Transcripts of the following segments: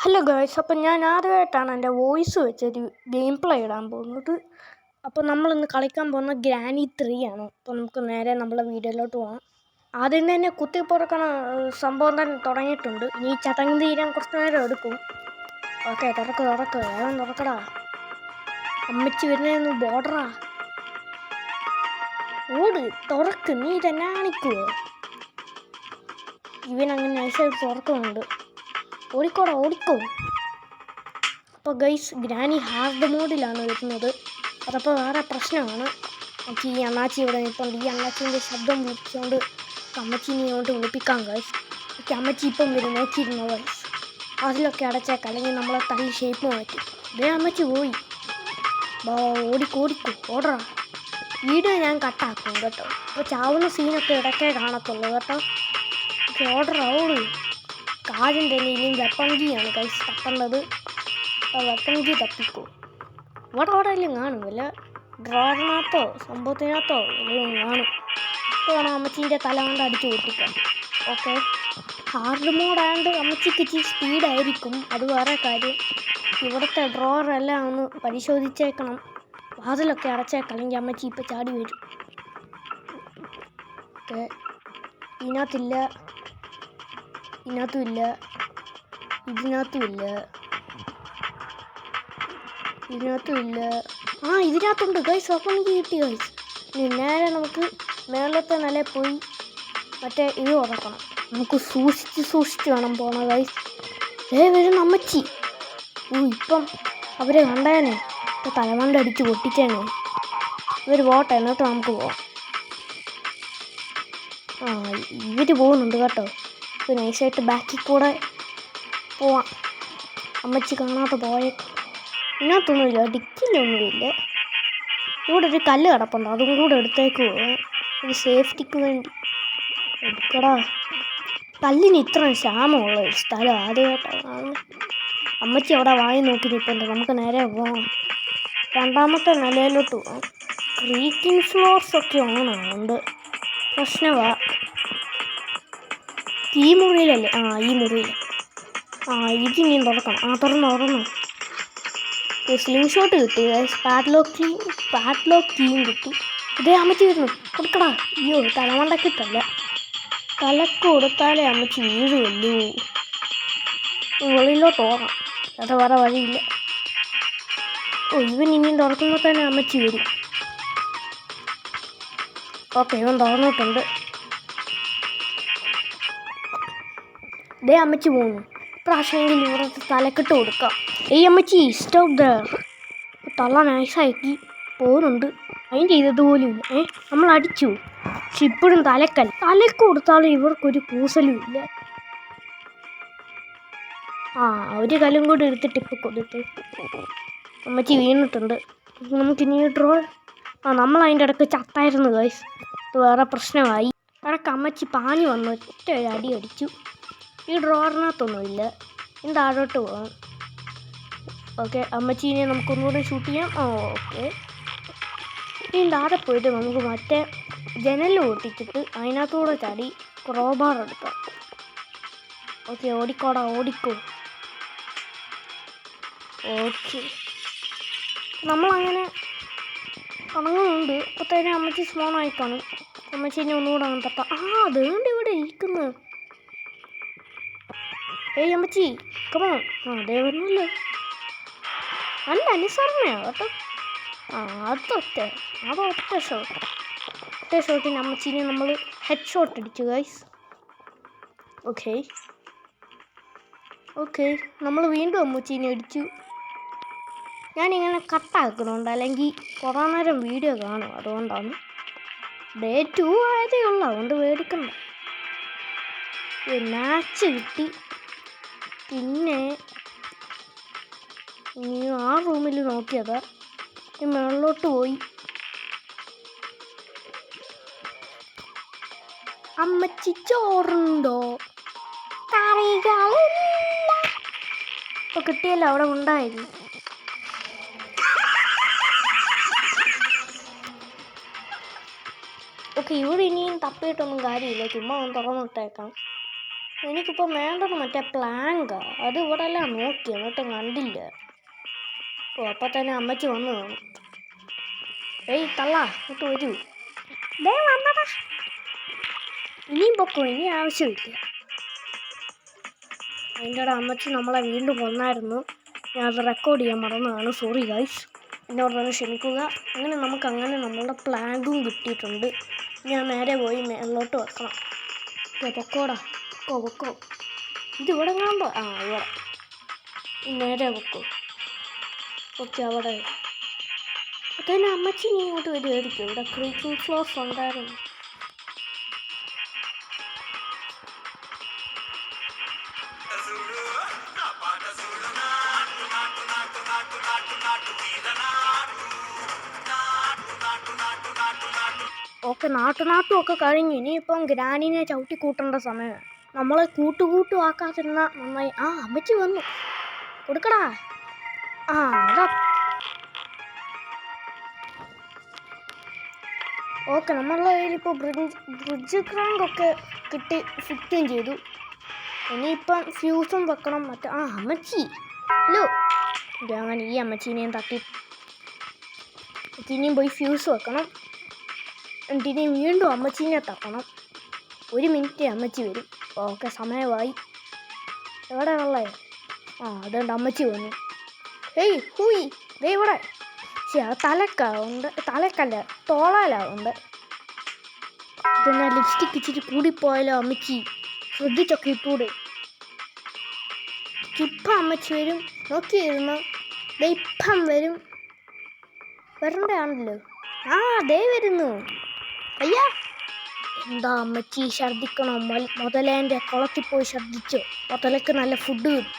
Hello girls, അപ്പം ഞാൻ ആദ്യമായിട്ടാണ് എൻ്റെ വോയിസ് വെച്ചൊരു ഗെയിം പ്ലേ ഇടാൻ പോകുന്നത്. അപ്പോൾ നമ്മളിന്ന് കളിക്കാൻ പോകുന്ന ഗ്രാനി 3 ആണ്. അപ്പോൾ നമുക്ക് നേരെ നമ്മളെ വീഡിയോയിലോട്ട് പോകാം. ആദ്യം തന്നെ കുത്തിപ്പുറക്കണ സംഭവം തന്നെ തുടങ്ങിയിട്ടുണ്ട്. ഇനി ചതങ്ങ് തീരാൻ കുറച്ച് നേരം എടുക്കും. ഓക്കെ, തുറക്ക് വേഗം തുറക്കടാ. അമ്മച്ചി വരുന്നതെന്ന് ബോർഡറാ. ഓട്, തുറക്ക്. നീ തന്നെ കാണിക്കുവോ? ഇവനങ്ങനെ നൈസായിട്ട് തുറക്കുന്നുണ്ട്. ഓടിക്കോ. അപ്പോൾ ഗൈസ്, ഗ്രാനി ഹാർഡ് മോഡിലാണ് വരുന്നത്. അതപ്പോൾ വേറെ പ്രശ്നമാണ്. നമുക്ക് ഈ അണ്ണാച്ചി ഇവിടെ നിൽപ്പുണ്ട്. ഈ അണ്ണാച്ചീൻ്റെ ശബ്ദം വിളിച്ചുകൊണ്ട് അമ്മച്ചീനെ ഇങ്ങോട്ട് വിളിപ്പിക്കാം ഗൈസ്. ഓക്കെ, അമ്മച്ചി ഇപ്പം വരും, നോക്കിയിരുന്നോ ഗൈസ്. അതിലൊക്കെ അടച്ചേക്കാം, അല്ലെങ്കിൽ നമ്മളെ തല്ലി ഷേപ്പ് മാറ്റി. ഇതേ അമ്മച്ചി പോയി. ഓടിക്കോ, ഓടറാ. വീഡിയോ ഞാൻ കട്ടാക്കും കേട്ടോ. അപ്പോൾ ചാവുന്ന സീനൊക്കെ ഇടയ്ക്കേ കാണത്തുള്ളൂ കേട്ടോ. ഓടറാ, ഓട്. കാര്യം തന്നെ ഇനിയും വെപ്പൺ കീയാണ് കൈസ് തപ്പേണ്ടത്. വെപ്പൺ കീ തപ്പിക്കോ. ഇവിടെ എല്ലാം കാണും, വല്ല ഡ്രോറിനകത്തോ സംഭവത്തിനകത്തോ എല്ലാം കാണും. ഇപ്പോൾ വേണം അമ്മച്ചീൻ്റെ തല കൊണ്ട് അടിച്ചു പൊട്ടിക്കാം. ഓക്കെ, ഹാർഡ് മോഡായതുകൊണ്ട് അമ്മച്ചിക്ക് ഇച്ചിരി സ്പീഡായിരിക്കും, അത് വേറെ കാര്യം. ഇവിടുത്തെ ഡ്രോറെല്ലാം ഒന്ന് പരിശോധിച്ചേക്കണം. വാതിലൊക്കെ അടച്ചേക്കാം, അല്ലെങ്കിൽ അമ്മച്ചി ഇപ്പോൾ ചാടി വരും. ഓക്കെ, ഇതിനകത്തുമില്ല. ഇതിനകത്തുമില്ല. ഇതിനകത്തുണ്ട് ഗൈസ്. അപ്പം എനിക്ക് കിട്ടി ഗൈസ്. ഇനി നേരെ നമുക്ക് മേളത്തെ നിലയിൽ പോയി മറ്റേ ഇത് തുറക്കണം. നമുക്ക് സൂക്ഷിച്ച് വേണം പോകണം ഗൈസ്. വരുന്ന അമ്മച്ചി. ഇപ്പം അവരെ കണ്ടേനെ, ഇപ്പം തലമണ്ട അടിച്ച് പൊട്ടിച്ചേനെ. ഇവർ പോട്ടെ, എന്നിട്ട് നമുക്ക് പോവാം. ഇവർ പോകുന്നുണ്ട് കേട്ടോ. ഇപ്പോൾ നൈസായിട്ട് ബാക്കിൽ കൂടെ പോവാം. അമ്മച്ചി കാണാതെ പോയേക്കാം. ഇതിനകത്തൊന്നുമില്ല, ഡിക്കിലൊന്നുമില്ല. ഇവിടെ ഒരു കല്ല് കിടപ്പുണ്ട്, അതും കൂടെ എടുത്തേക്ക് പോവാം, ഒരു സേഫ്റ്റിക്ക് വേണ്ടി. എടുക്കടാ. കല്ലിന് ഇത്ര ക്ഷാമമുള്ള ഒരു സ്ഥലം ആദ്യമായിട്ടാണ്. അമ്മച്ചി അവിടെ വായി നോക്കി നിൽപ്പുണ്ട്. നമുക്ക് നേരെ പോവാം. രണ്ടാമത്തെ നിലയിലോട്ട് പോവാം. ക്രീക്കിംഗ് ഫ്ലോർസൊക്കെ ഓണാവുന്നുണ്ട്, പ്രശ്നമാണ്. ഈ മുറിയിലല്ലേ? ഈ മുറിയിൽ. ഇതിനിയും തുറക്കണം. തുറന്നു. സ്ലിംഗ് ഷോട്ട് കിട്ടി, പാഡ്ലോക്ക് കീയും കിട്ടി. ഇതേ അമ്മച്ചി വരുന്നു, കൊടുക്കടാ. അയ്യോ, തലമണ്ടക്കിട്ടല്ല, തലക്ക് കൊടുത്താലേ അമ്മച്ചി വീഴുമല്ലോ. വെളിയിലോട്ട് പോകാം, അത് വേറെ വഴിയില്ല. ഇവൻ ഇനിയും തുറക്കുമ്പോൾ തന്നെ അമ്മച്ചി വരും. ഓക്കെ, ഇവൻ തുറന്നിട്ടുണ്ട്. ഇതേ അമ്മച്ചി പോകുന്നു. ഇപ്രാവശ്യമെങ്കിൽ ഇവിടെ തലക്കിട്ട് കൊടുക്കാം. അമ്മച്ചി സ്റ്റോപ്പ് ദർ. തല നൈസാക്കി പോകുന്നുണ്ട്. അതിന് ചെയ്തതുപോലും ഇല്ല. നമ്മൾ അടിച്ചു, പക്ഷെ ഇപ്പോഴും തലക്ക് കൊടുത്താലും ഇവർക്കൊരു കൂസലും ഇല്ല. ഒരു കല്ലും കൂടി എടുത്തിട്ട് ഇപ്പം കൊടുത്തു. അമ്മച്ചി വീണിട്ടുണ്ട്. നമുക്കിനി ഡ്രോ നമ്മൾ അതിൻ്റെ ഇടയ്ക്ക് ചത്തായിരുന്നു ഗൈസ്. ഇത് വേറെ പ്രശ്നമായി. ഇടയ്ക്ക് അമ്മച്ചി പാഞ്ഞു വന്ന് ഒറ്റ അടി അടിച്ചു. ഈ ഡ്രോറിനകത്തൊന്നുമില്ല. ഇനി താഴോട്ട് പോകാം. ഓക്കെ, അമ്മച്ചീനെ നമുക്കൊന്നുകൂടെ ഷൂട്ട് ചെയ്യാം. ഓക്കെ, ഇനി താഴെ പോയിട്ട് നമുക്ക് മറ്റേ ജനൽ പൊട്ടിച്ചിട്ട് അതിനകത്തൂടെ ചാടി ക്രോബാർ എടുക്കാം. ഓക്കെ, ഓടിക്കോ. ഓക്കെ, നമ്മളങ്ങനെ തുടങ്ങുന്നുണ്ട്. അപ്പോഴത്തേനും അമ്മച്ചി സ്മോൺ കാണും. അമ്മച്ചീനെ ഒന്നുകൂടെ അങ്ങ് തട്ടാം. അതുകൊണ്ട് ഇവിടെ ഇരിക്കുന്നു. അമ്മച്ചി കമോ. അതേ വരുന്നല്ലോ. നല്ല അനുസരണയാണ് കേട്ടോ. ഒറ്റ ഷോട്ടിന് അമ്മച്ചീനെ നമ്മൾ ഹെഡ് ഷോട്ട് അടിച്ചു ഗൈസ്. ഓക്കെ, നമ്മൾ വീണ്ടും അമ്മച്ചീനെ അടിച്ചു. ഞാനിങ്ങനെ കട്ടാക്കുന്നുണ്ട്, അല്ലെങ്കിൽ കുറേ നേരം വീഡിയോ കാണും, അതുകൊണ്ടാണ്. ഡേ 2 ആയതേ ഉള്ളൂ, അതുകൊണ്ട് മേടിക്കണ്ട. മാച്ച് കിട്ടി. പിന്നെ ഇനി റൂമിൽ നോക്കിയതാ. മുകളിലോട്ട് പോയി. അമ്മച്ചി ചോറുണ്ടോ? ഇപ്പോൾ കിട്ടിയല്ലോ, അവിടെ ഉണ്ടായിരുന്നു. ഓക്കെ, ഇവിടെ ഇനിയും തപ്പിയിട്ടൊന്നും കാര്യമില്ല, ചുമ്മാ ഒന്ന് തുറന്നിട്ടേക്കാം. എനിക്കിപ്പോൾ വേണ്ടത് മറ്റേ പ്ലാങ്കാ. അത് ഇവിടെ എല്ലാം നോക്കി എന്നിട്ടും കണ്ടില്ല. ഓ അപ്പം തന്നെ അമ്മച്ചി വന്നു കാണും. ഏയ് തള്ളാ ഇങ്ങോട്ട് വരൂ. വന്നടാ. ഇനിയും പൊക്കോ, ഇനി ആവശ്യമില്ല. അതിൻ്റെ അമ്മച്ചി നമ്മളെ വീണ്ടും കൊന്നായിരുന്നു. ഞാൻ അത് റെക്കോർഡ് ചെയ്യാൻ മറന്നതാണ്. സോറി ഗൈസ്, എന്നോട് തന്നെ ക്ഷമിക്കുക. അങ്ങനെ നമ്മളുടെ പ്ലാങ്കും കിട്ടിയിട്ടുണ്ട്. ഞാൻ നേരെ പോയി മേളിലോട്ട് വെക്കണം. പൊക്കോടാ, പൊക്കോ. ഇതിവിടെ കാണുമ്പോൾ ഇവിടെ നേരെ വെക്കോ. ഓക്കെ, അവിടെ തന്നെ അമ്മച്ചി നീ ഇങ്ങോട്ട് വരുമായിരിക്കും. ഇവിടെ ക്രീക്കിംഗ് ഫ്ലോർസ് ഉണ്ടായിരുന്നു. ഓക്കെ, നാട്ടും ഒക്കെ കഴിഞ്ഞു. ഇനിയിപ്പം ഗ്രാനിനെ ചവിട്ടി കൂട്ടേണ്ട സമയമാണ്. നമ്മളെ കൂട്ടുവാക്കാതിരുന്ന നന്നായി. അമ്മച്ചി വന്നു. കൊടുക്കടാ. അതാ. ഓക്കെ, നമ്മളുടെ കയ്യിലിപ്പോൾ ബ്രിഡ്ജ് ക്രാങ്കൊക്കെ കിട്ടി ഫിറ്റും ചെയ്തു. ഇനിയിപ്പം ഫ്യൂസും വെക്കണം. അമ്മച്ചി ഹലോ. അങ്ങനെ ഈ അമ്മച്ചീനെയും തട്ടി ഇനിയും പോയി ഫ്യൂസ് വെക്കണം. എന്നിട്ടിനി വീണ്ടും അമ്മച്ചീനെ തട്ടണം. 1 മിനിറ്റ് അമ്മച്ചി വരും. ഓക്കെ, സമയമായി. എവിടെ ഉള്ളേ? അതുകൊണ്ട് അമ്മച്ചി വന്നു. ഹേയ് ഹൂയി, ദേ ഇവിടെ. തലക്കല്ല തോളാലുണ്ട്. ഇതെന്നാ ലിപ്സ്റ്റിക്ക് ഇച്ചിരി കൂടിപ്പോയാലോ അമ്മച്ചി? ശ്രദ്ധിച്ചൊക്കെ ഇട്ടൂടെ? ഇപ്പം അമ്മച്ചി വരും. നോക്കിയിരുന്നു. ദേ ഇപ്പം വരും. വരണ്ടാണല്ലോ. ദേ വരുന്നു. അയ്യാ, എന്താ അമ്മച്ചി ഛർദിക്കണോ? മുതലേൻ്റെ കുളത്തിൽ പോയി ഛർദിച്ചോ? മുതലക്ക് നല്ല ഫുഡ് കിട്ടും.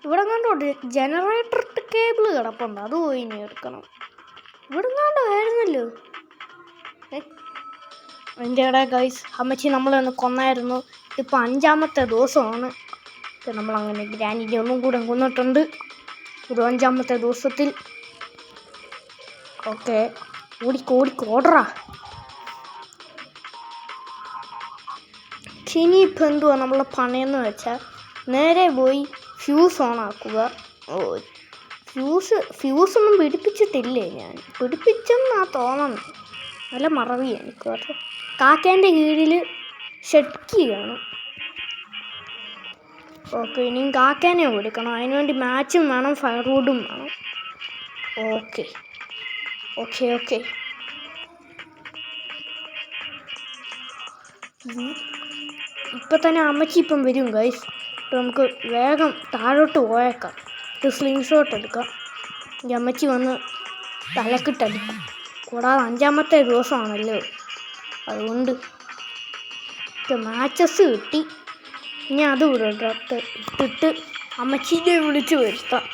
ഇവിടെ കണ്ടോ ജനറേറ്റർ കേബിൾ കിടപ്പുണ്ട്. അത് പോയി ഇനി എടുക്കണം. ഇവിടെ കണ്ടോ ആയിരുന്നല്ലോ. എൻ്റെ ഇവിടെ ഗൈസ് അമ്മച്ചി നമ്മളൊന്ന് കൊന്നായിരുന്നു. ഇപ്പം 5ാമത്തെ ദിവസമാണ്. നമ്മളങ്ങനെ ഗ്രാനിനെ ഒന്നും കൂടെ കൊന്നിട്ടുണ്ട്. ഒരു 5ാമത്തെ ദിവസത്തിൽ. ഓക്കെ, ഓടിക്കോടറാ. ഇനിയിപ്പോൾ എന്തുവാ നമ്മളെ പണിയെന്ന് വെച്ചാൽ നേരെ പോയി ഫ്യൂസ് ഓൺ ആക്കുക. ഫ്യൂസൊന്നും പിടിപ്പിച്ചിട്ടില്ലേ? ഞാൻ പിടിപ്പിച്ചെന്നാ തോന്നുന്നു. നല്ല മറവി എനിക്ക് കേട്ടോ. കാക്കേൻ്റെ കീഴിൽ ഷെഡ്ക്കി വേണം. ഓക്കെ, ഇനിയും കാക്കേനെ കൊടുക്കണം. അതിനുവേണ്ടി മാച്ചും വേണം, ഫയർവുഡും വേണം. ഓക്കെ. ഇപ്പം തന്നെ അമ്മച്ചി ഇപ്പം വരും ഗൈസ്. നമുക്ക് വേഗം താഴോട്ട് പോയേക്കാം. ഒരു സ്ലിംഗ് ഷോട്ട് എടുക്കാം. ഈ അമ്മച്ചി വന്ന് തലക്കിട്ടടിക്കും. കൂടാതെ 5ാമത്തെ ദിവസമാണല്ലോ, അതുകൊണ്ട് മാച്ചസ് കിട്ടി. ഇനി അത് ഇട്ടിട്ട് അമ്മച്ചീനെ വിളിച്ച് വരുത്താം.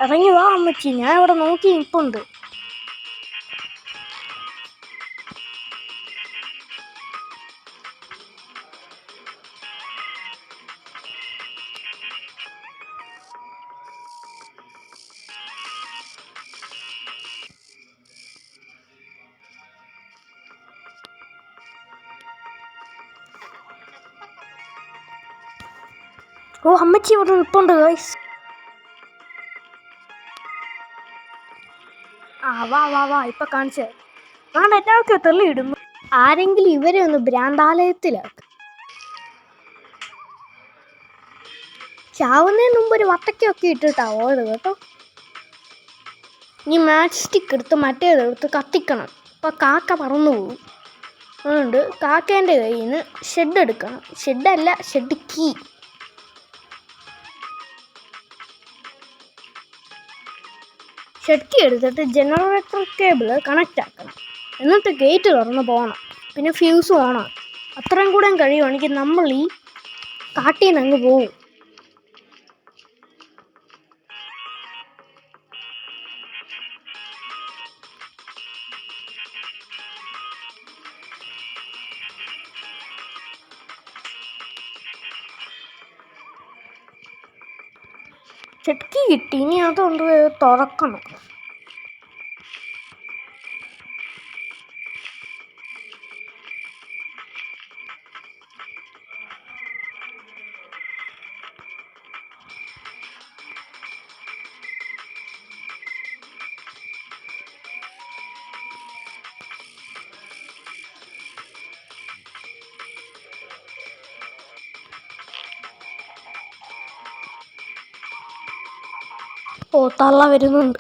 ഇറങ്ങി വാ അമ്മച്ചി, ഞാൻ ഇവിടെ നോക്കി നിൽപ്പുണ്ട്. ഓ അമ്മച്ചി ഇവിടെ നിൽപ്പുണ്ട് ഗൈസ്. വാ ഇപ്പൊ കാണിച്ചേ. ഞാൻ എല്ലാവർക്കും തെളിയിടുന്നു. ആരെങ്കിലും ഇവരെ ഒന്ന് ഭ്രാന്താലയത്തിലാക്കും. ചാവുന്നതിന് മുമ്പ് ഒരു വട്ടക്കൊക്കെ ഇട്ടിട്ടാ ഓടുക കേട്ടോ. ഇനി മാച്ച് സ്റ്റിക്ക് എടുത്ത് മറ്റേതെടുത്ത് കത്തിക്കണം. അപ്പോൾ കാക്ക പറന്നു പോകും. അതുകൊണ്ട് കാക്കേൻ്റെ കയ്യിൽ നിന്ന് ഷെഡ് എടുക്കണം. ഷെഡല്ല, ഷെഡ് കീ. ഷെഡ് കീ എടുത്തിട്ട് ജനറേറ്റർ കേബിൾ കണക്റ്റ് ആക്കണം. എന്നിട്ട് ഗേറ്റ് തുറന്ന് പോകണം. പിന്നെ ഫ്യൂസ് ഓണാണ്. അത്രയും കൂടെ കഴിയുവാണെങ്കിൽ നമ്മൾ ഈ കാട്ടിൽ നിന്ന് അങ്ങ് പോകും. ഷെഡ് കീ കിട്ടി. ഇനി അതുകൊണ്ട് തുറക്കണം. ഓ തള്ള വരുന്നുണ്ട്.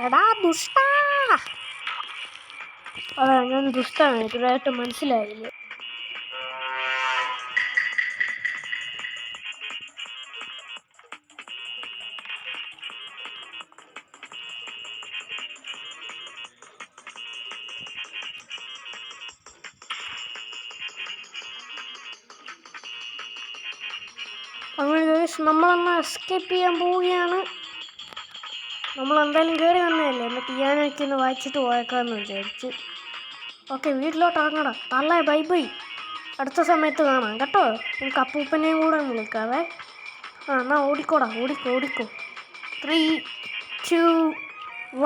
എടാ ദുഷ്ടാ. അതാ ഞാൻ ദുഷ്ടാണ്, ഇതുവരായിട്ട് മനസ്സിലായില്ല. അങ്ങനെ നമ്മളെന്നാൽ എസ്കേപ്പ് ചെയ്യാൻ പോവുകയാണ്. നമ്മളെന്തായാലും കയറി വന്നതല്ലേ, എന്നിട്ട് ഞാനൊക്കെ ഒന്ന് വായിച്ചിട്ട് പോയേക്കാമെന്ന് വിചാരിച്ച്. ഓക്കെ, വീട്ടിലോട്ട് ഇറങ്ങടാ തള്ളേ. ബൈ ബൈ, അടുത്ത സമയത്ത് കാണാം കേട്ടോ. എനിക്ക് അപ്പൂപ്പനെയും കൂടെ വിളിക്കാവേ. എന്നാ ഓടിക്കോ. 3, 2,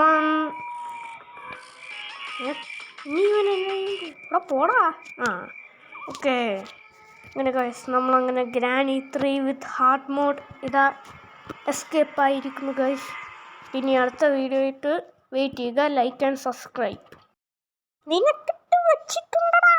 1. നീ ഇവിടെ പോടാ. ഓക്കെ. അങ്ങനെ ഗൈസ്, നമ്മളങ്ങനെ ഗ്രാനി 3 വിത്ത് ഹാർഡ് മോഡ് ഇതാ എസ്കേപ്പായിരിക്കുന്നു ഗൈസ്. ഇനി അടുത്ത വീഡിയോ ആയിട്ട് വെയിറ്റ് ചെയ്യുക. Like and subscribe. നിനക്കിട്ട് വച്ചിട്ടുണ്ടടാ.